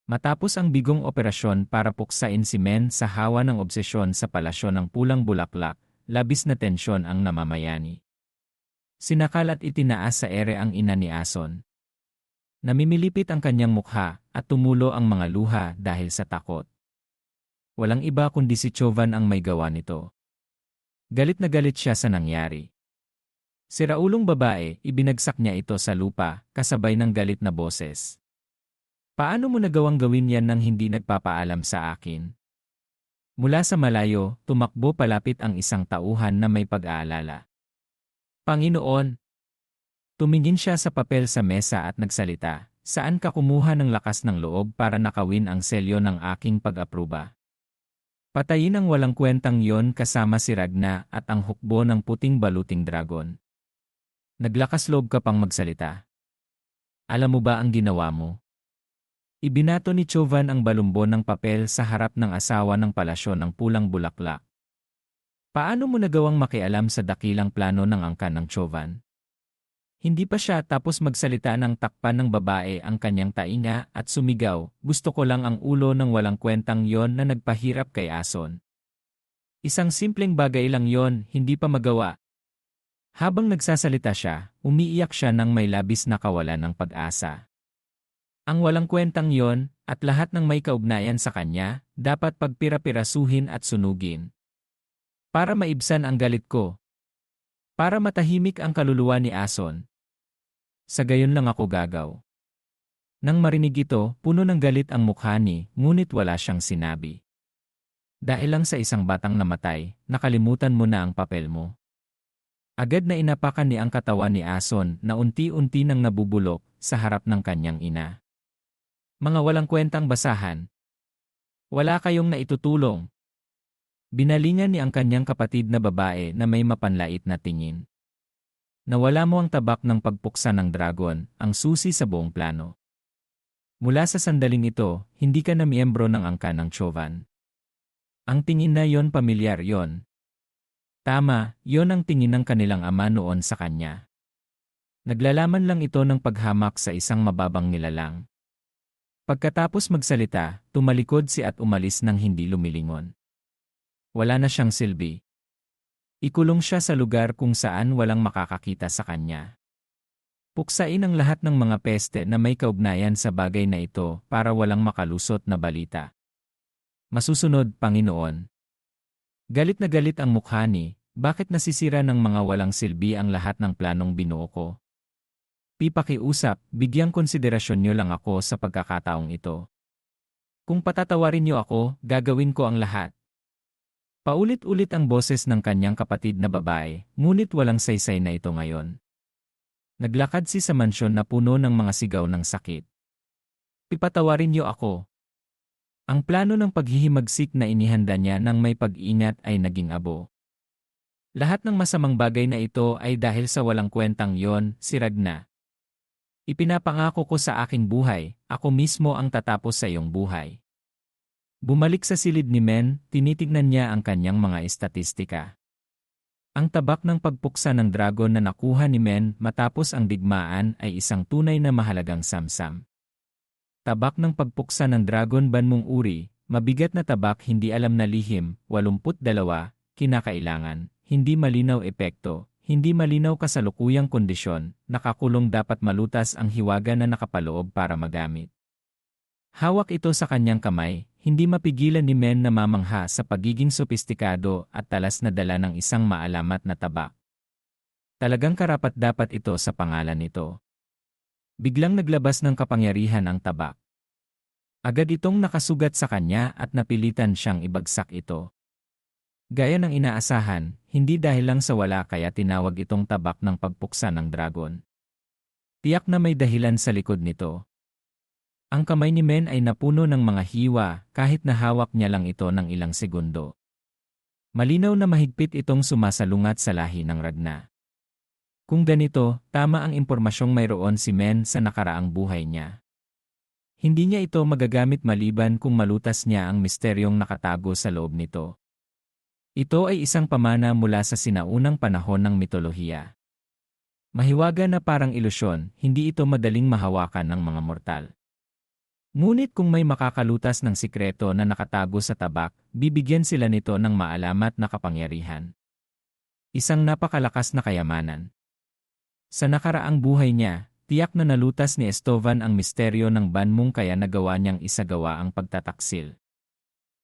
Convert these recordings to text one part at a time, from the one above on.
Matapos ang bigong operasyon para puksain si Men sa hawa ng obsesyon sa palasyo ng pulang bulaklak, labis na tensyon ang namamayani. Sinakal at itinaas sa ere ang ina ni Ason. Namimilipit ang kanyang mukha at tumulo ang mga luha dahil sa takot. Walang iba kundi si Chovan ang may gawa nito. Galit na galit siya sa nangyari. Si Raulong babae, ibinagsak niya ito sa lupa, kasabay ng galit na boses. Paano mo nagawang gawin yan nang hindi nagpapaalam sa akin? Mula sa malayo, tumakbo palapit ang isang tauhan na may pag-aalala. Panginoon! Tumingin siya sa papel sa mesa at nagsalita, saan ka kumuha ng lakas ng loob para nakawin ang selyo ng aking pag-apruba? Patayin ang walang kwentang yon kasama si Ragna at ang hukbo ng puting baluting dragon. Naglakas loob ka pang magsalita. Alam mo ba ang ginawa mo? Ibinato ni Chovan ang balumbon ng papel sa harap ng asawa ng palasyo ng pulang bulaklak. Paano mo nagawang makialam sa dakilang plano ng angkan ng Chovan? Hindi pa siya tapos magsalita ng takpan ng babae ang kanyang tainga at sumigaw, gusto ko lang ang ulo ng walang kwentang yon na nagpahirap kay Ason. Isang simpleng bagay lang yon, hindi pa magawa. Habang nagsasalita siya, umiiyak siya ng may labis na kawalan ng pag-asa. Ang walang kwentang yon, at lahat ng may kaugnayan sa kanya, dapat pagpira-pirasuhin at sunugin. Para maibsan ang galit ko. Para matahimik ang kaluluwa ni Ason. Sa gayon lang ako gagaw. Nang marinig ito, puno ng galit ang mukha ni, ngunit wala siyang sinabi. Dahil lang sa isang batang namatay, nakalimutan mo na ang papel mo. Agad na inapakan ni ang katawan ni Ason na unti-unti nang nabubulok sa harap ng kanyang ina. Mga walang kwentang basahan. Wala kayong naitutulong. Binalingan ni ang kanyang kapatid na babae na may mapanlait na tingin. Nawala mo ang tabak ng pagpuksa ng dragon, ang susi sa buong plano. Mula sa sandaling ito, hindi ka na miyembro ng angkan ng Chovan. Ang tingin na yon pamilyar yon. Tama, yon ang tingin ng kanilang ama noon sa kanya. Naglalaman lang ito ng paghamak sa isang mababang nilalang. Pagkatapos magsalita, tumalikod si at umalis nang hindi lumilingon. Wala na siyang silbi. Ikulong siya sa lugar kung saan walang makakakita sa kanya. Puksain ang lahat ng mga peste na may kaugnayan sa bagay na ito para walang makalusot na balita. Masusunod, Panginoon. Galit na galit ang mukha ni, bakit nasisira ng mga walang silbi ang lahat ng planong binuo ko? Pipakiusap, bigyang konsiderasyon niyo lang ako sa pagkakataong ito. Kung patatawarin niyo ako, gagawin ko ang lahat. Paulit-ulit ang boses ng kanyang kapatid na babae, ngunit walang saysay na ito ngayon. Naglakad si sa mansyon na puno ng mga sigaw ng sakit. Pipatawarin niyo ako. Ang plano ng paghihimagsik na inihanda niya ng may pag-ingat ay naging abo. Lahat ng masamang bagay na ito ay dahil sa walang kwentang yon, si Ragna. Ipinapangako ko sa aking buhay, ako mismo ang tatapos sa iyong buhay. Bumalik sa silid ni Men, tinitignan niya ang kanyang mga estatistika. Ang tabak ng pagpuksa ng dragon na nakuha ni Men matapos ang digmaan ay isang tunay na mahalagang samsam. Tabak ng pagpuksa ng dragon banmong uri, mabigat na tabak hindi alam na lihim, 82, kinakailangan, hindi malinaw epekto. Hindi malinaw kasalukuyang kondisyon, nakakulong dapat malutas ang hiwaga na nakapaloob para magamit. Hawak ito sa kanyang kamay, hindi mapigilan ni Men na mamangha sa pagiging sopistikado at talas na dala ng isang maalamat na tabak. Talagang karapat-dapat ito sa pangalan nito. Biglang naglabas ng kapangyarihan ang tabak. Agad itong nakasugat sa kanya at napilitan siyang ibagsak ito. Gaya ng inaasahan, hindi dahil lang sa wala kaya tinawag itong tabak ng pagpuksa ng dragon. Tiyak na may dahilan sa likod nito. Ang kamay ni Men ay napuno ng mga hiwa kahit nahawak niya lang ito ng ilang segundo. Malinaw na mahigpit itong sumasalungat sa lahi ng Ragna. Kung ganito, tama ang impormasyong mayroon si Men sa nakaraang buhay niya. Hindi niya ito magagamit maliban kung malutas niya ang misteryong nakatago sa loob nito. Ito ay isang pamana mula sa sinaunang panahon ng mitolohiya. Mahiwaga na parang ilusyon, hindi ito madaling mahawakan ng mga mortal. Ngunit kung may makakalutas ng sikreto na nakatago sa tabak, bibigyan sila nito ng maalamat na kapangyarihan. Isang napakalakas na kayamanan. Sa nakaraang buhay niya, tiyak na nalutas ni Estovan ang misteryo ng banmong kaya nagawa niyang isagawa ang pagtataksil.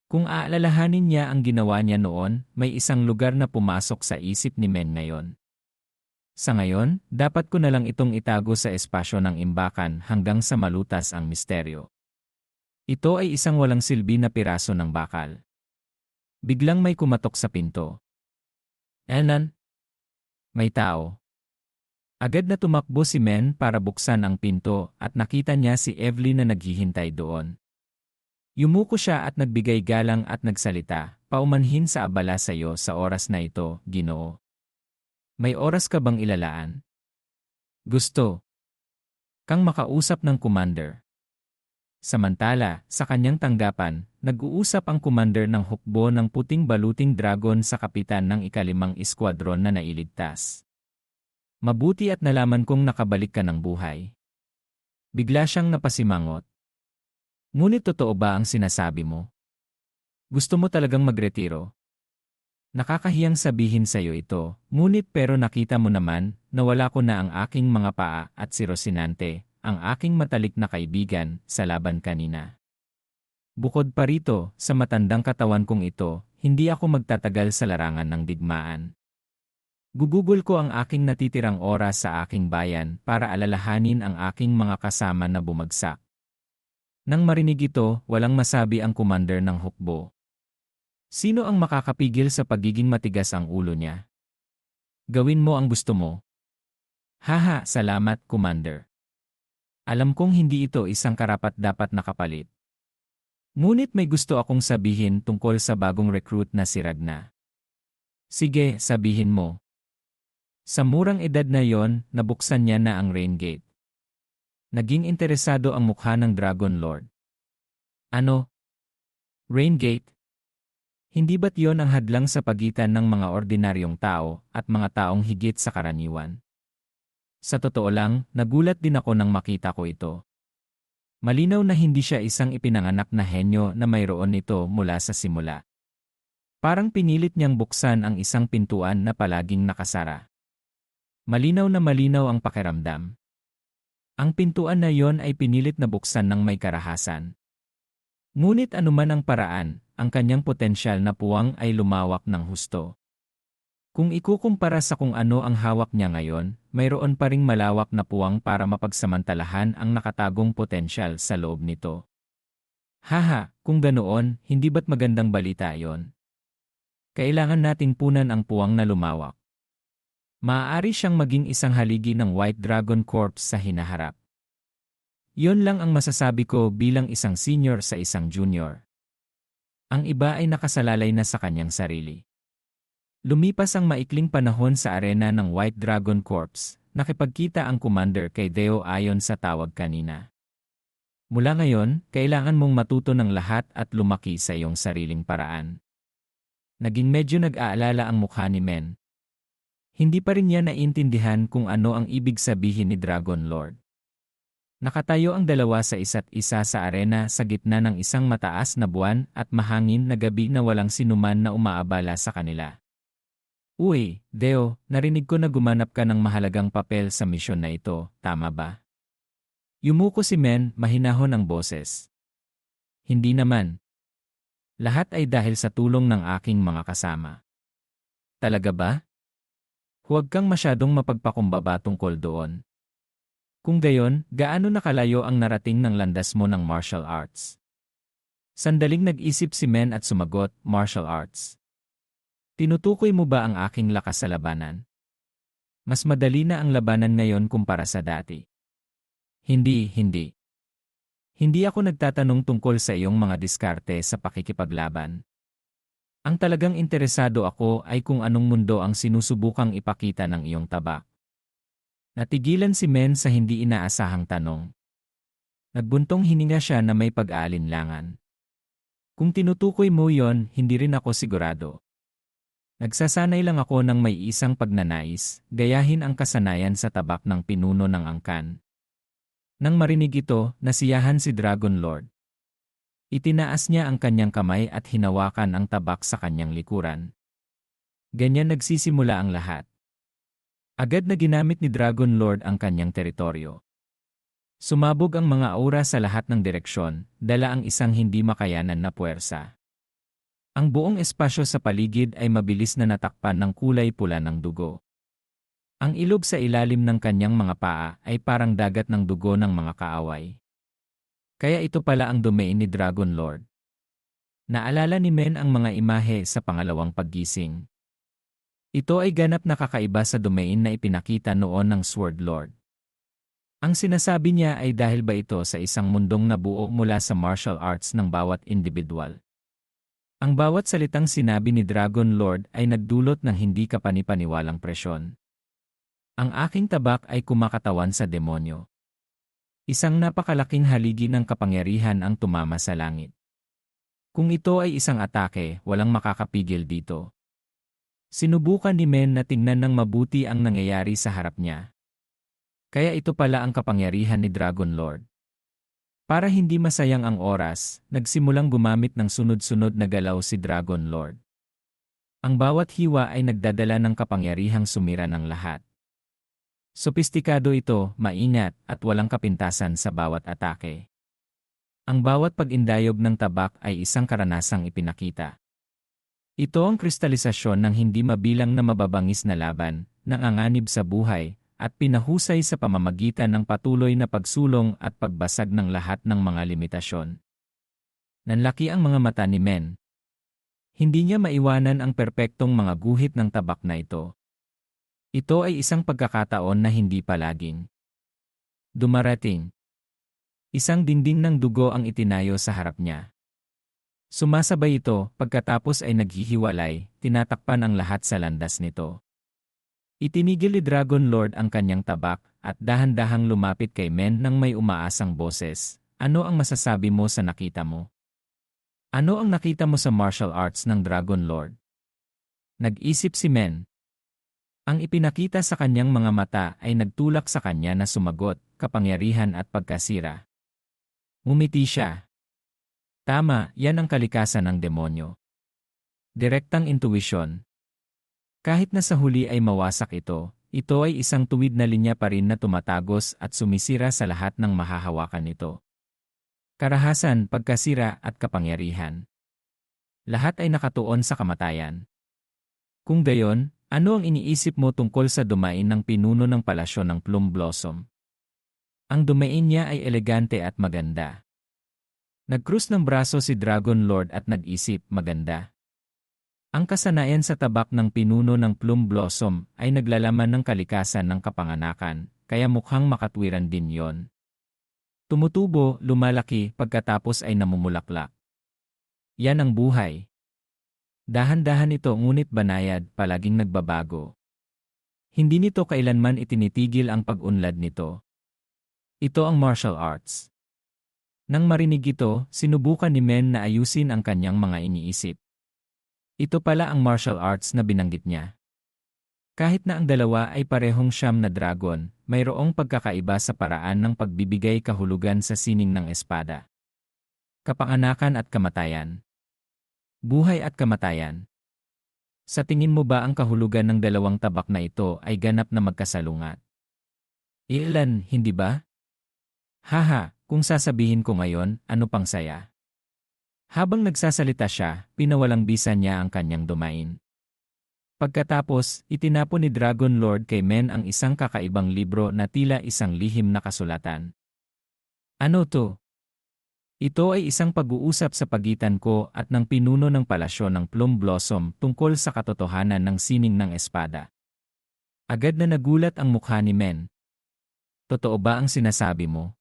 Kung aalalahanin niya ang ginawa niya noon, may isang lugar na pumasok sa isip ni Men ngayon. Sa ngayon, dapat ko na lang itong itago sa espasyo ng imbakan hanggang sa malutas ang misteryo. Ito ay isang walang silbi na piraso ng bakal. Biglang may kumatok sa pinto. Enan? May tao. Agad na tumakbo si Men para buksan ang pinto at nakita niya si Evelyn na naghihintay doon. Yumuko siya at nagbigay galang at nagsalita, "Paumanhin sa abala sa iyo sa oras na ito, Ginoo. May oras ka bang ilalaan? Gusto kang makausap ng commander." Samantala, sa kanyang tanggapan, nag-uusap ang commander ng hukbo ng puting baluting dragon sa kapitan ng ika-5 Eskwadron na nailigtas. "Mabuti at nalaman kong nakabalik ka ng buhay." Bigla siyang napasimangot. "Ngunit totoo ba ang sinasabi mo? Gusto mo talagang magretiro? Nakakahiyang sabihin sa iyo ito, ngunit pero nakita mo naman, nawala ko na ang aking mga paa at si Rocinante, ang aking matalik na kaibigan, sa laban kanina. Bukod pa rito, sa matandang katawan kong ito, hindi ako magtatagal sa larangan ng digmaan. Gugugol ko ang aking natitirang oras sa aking bayan para alalahanin ang aking mga kasama na bumagsak." Nang marinig ito, walang masabi ang commander ng hukbo. Sino ang makakapigil sa pagiging matigas ang ulo niya? "Gawin mo ang gusto mo." "Haha, salamat, commander. Alam kong hindi ito isang karapat-dapat na kapalit. Ngunit may gusto akong sabihin tungkol sa bagong recruit na si Ragna." "Sige, sabihin mo." Sa murang edad na yon, nabuksan niya na ang Rain Gate. Naging interesado ang mukha ng Dragon Lord. "Ano? Rain Gate? Hindi ba't yon ang hadlang sa pagitan ng mga ordinaryong tao at mga taong higit sa karaniwan?" Sa totoo lang, nagulat din ako nang makita ko ito. Malinaw na hindi siya isang ipinanganak na henyo na mayroon nito mula sa simula. Parang pinilit niyang buksan ang isang pintuan na palaging nakasara. Malinaw na malinaw ang pakiramdam. Ang pintuan na yon ay pinilit na buksan ng may karahasan. Ngunit anuman ang paraan, ang kanyang potensyal na puwang ay lumawak ng husto. Kung ikukumpara sa kung ano ang hawak niya ngayon, mayroon pa ring malawak na puwang para mapagsamantalahan ang nakatagong potensyal sa loob nito. Haha, kung ganoon, hindi ba't magandang balita yon? Kailangan nating punan ang puwang na lumawak. Maaari siyang maging isang haligi ng White Dragon Corps sa hinaharap. Yon lang ang masasabi ko bilang isang senior sa isang junior. Ang iba ay nakasalalay na sa kanyang sarili. Lumipas ang maikling panahon sa arena ng White Dragon Corps, nakipagkita ang commander kay Deo ayon sa tawag kanina. "Mula ngayon, kailangan mong matuto ng lahat at lumaki sa iyong sariling paraan." Naging medyo nag-aalala ang mukha ni Men. Hindi pa rin niya naiintindihan kung ano ang ibig sabihin ni Dragon Lord. Nakatayo ang dalawa sa isa't isa sa arena sa gitna ng isang mataas na buwan at mahangin na gabi na walang sinuman na umaabala sa kanila. "Uy, Deo, narinig ko na gumanap ka ng mahalagang papel sa misyon na ito, tama ba?" Yumuko si Men, mahinahon ang boses. "Hindi naman. Lahat ay dahil sa tulong ng aking mga kasama." "Talaga ba? Huwag kang masyadong mapagpakumbaba tungkol doon. Kung gayon, gaano nakalayo ang narating ng landas mo ng martial arts?" Sandaling nag-isip si Men at sumagot, "Martial arts. Tinutukoy mo ba ang aking lakas sa labanan? Mas madali na ang labanan ngayon kumpara sa dati." Hindi. Hindi ako nagtatanong tungkol sa iyong mga diskarte sa pakikipaglaban. Ang talagang interesado ako ay kung anong mundo ang sinusubukang ipakita ng iyong tabak." Natigilan si Men sa hindi inaasahang tanong. Nagbuntong hininga siya na may pag-aalinlangan. "Kung tinutukoy mo yon, hindi rin ako sigurado. Nagsasanay lang ako ng may isang pagnanais, gayahin ang kasanayan sa tabak ng pinuno ng angkan." Nang marinig ito, nasiyahan si Dragon Lord. Itinaas niya ang kanyang kamay at hinawakan ang tabak sa kanyang likuran. Ganyan nagsisimula ang lahat. Agad na ginamit ni Dragon Lord ang kanyang teritoryo. Sumabog ang mga aura sa lahat ng direksyon, dala ang isang hindi makayanan na puwersa. Ang buong espasyo sa paligid ay mabilis na natakpan ng kulay pula ng dugo. Ang ilog sa ilalim ng kanyang mga paa ay parang dagat ng dugo ng mga kaaway. Kaya ito pala ang domain ni Dragon Lord. Naalala ni Men ang mga imahe sa pangalawang paggising. Ito ay ganap na kakaiba sa domain na ipinakita noon ng Sword Lord. Ang sinasabi niya ay dahil ba ito sa isang mundong nabuo mula sa martial arts ng bawat individual. Ang bawat salitang sinabi ni Dragon Lord ay nagdulot ng hindi kapanipaniwalang presyon. Ang aking tabak ay kumakatawan sa demonyo. Isang napakalaking haligi ng kapangyarihan ang tumama sa langit. Kung ito ay isang atake, walang makakapigil dito. Sinubukan ni Men na tingnan ng mabuti ang nangyayari sa harap niya. Kaya ito pala ang kapangyarihan ni Dragon Lord. Para hindi masayang ang oras, nagsimulang gumamit ng sunod-sunod na galaw si Dragon Lord. Ang bawat hiwa ay nagdadala ng kapangyarihang sumira ng lahat. Sopistikado ito, maingat, at walang kapintasan sa bawat atake. Ang bawat pag-indayog ng tabak ay isang karanasang ipinakita. Ito ang kristalisasyon ng hindi mabilang na mababangis na laban, nanganganib sa buhay, at pinahusay sa pamamagitan ng patuloy na pagsulong at pagbasag ng lahat ng mga limitasyon. Nanlaki ang mga mata ni Men. Hindi niya maiwanan ang perpektong mga guhit ng tabak na ito. Ito ay isang pagkakataon na hindi palaging dumarating. Isang dingding ng dugo ang itinayo sa harap niya. Sumasabay ito, pagkatapos ay naghihiwalay, tinatakpan ang lahat sa landas nito. Itinigil ni Dragon Lord ang kanyang tabak at dahan-dahang lumapit kay Men nang may umaasang boses. Ano ang masasabi mo sa nakita mo? Ano ang nakita mo sa martial arts ng Dragon Lord? Nag-isip si Men. Ang ipinakita sa kanyang mga mata ay nagtulak sa kanya na sumagot, kapangyarihan at pagkasira. Ngumiti siya. Tama, yan ang kalikasan ng demonyo. Direktang intuition. Kahit na sa huli ay mawasak ito ay isang tuwid na linya pa rin na tumatagos at sumisira sa lahat ng mahahawakan nito. Karahasan, pagkasira at kapangyarihan. Lahat ay nakatuon sa kamatayan. Kung gayon, ano ang iniisip mo tungkol sa dumain ng pinuno ng palasyo ng Plum Blossom? Ang dumain niya ay elegante at maganda. Nagkrus ng braso si Dragon Lord at nag-isip, maganda. Ang kasanayan sa tabak ng pinuno ng Plum Blossom ay naglalaman ng kalikasan ng kapanganakan, kaya mukhang makatwiran din yon. Tumutubo, lumalaki, pagkatapos ay namumulaklak. Yan ang buhay. Dahan-dahan ito ngunit banayad, palaging nagbabago. Hindi nito kailanman itinitigil ang pag-unlad nito. Ito ang martial arts. Nang marinig ito, sinubukan ni Men na ayusin ang kanyang mga iniisip. Ito pala ang martial arts na binanggit niya. Kahit na ang dalawa ay parehong siyam na dragon, mayroong pagkakaiba sa paraan ng pagbibigay kahulugan sa sining ng espada. Kapanganakan at kamatayan. Buhay at kamatayan. Sa tingin mo ba ang kahulugan ng dalawang tabak na ito ay ganap na magkasalungat? Ilan, hindi ba? Haha, kung sasabihin ko ngayon, ano pang saya? Habang nagsasalita siya, pinawalang bisa niya ang kanyang domain. Pagkatapos, itinapon ni Dragon Lord kay Men ang isang kakaibang libro na tila isang lihim na kasulatan. Ano to? Ito ay isang pag-uusap sa pagitan ko at ng pinuno ng palasyo ng Plum Blossom tungkol sa katotohanan ng sining ng espada. Agad na nagulat ang mukha ni Men. Totoo ba ang sinasabi mo?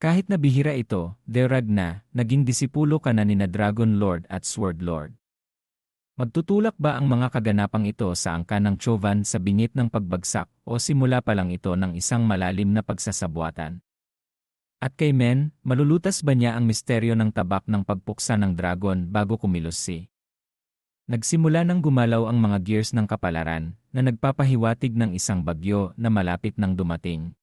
Kahit na bihira ito, derag na, naging disipulo ka na nina Dragon Lord at Sword Lord. Magtutulak ba ang mga kaganapang ito sa angkan ng Chovan sa bingit ng pagbagsak o simula pa lang ito ng isang malalim na pagsasabuatan? At kay Men, malulutas ba niya ang misteryo ng tabak ng pagpuksa ng dragon bago kumilos si? Nagsimula nang gumalaw ang mga gears ng kapalaran na nagpapahiwatig ng isang bagyo na malapit nang dumating.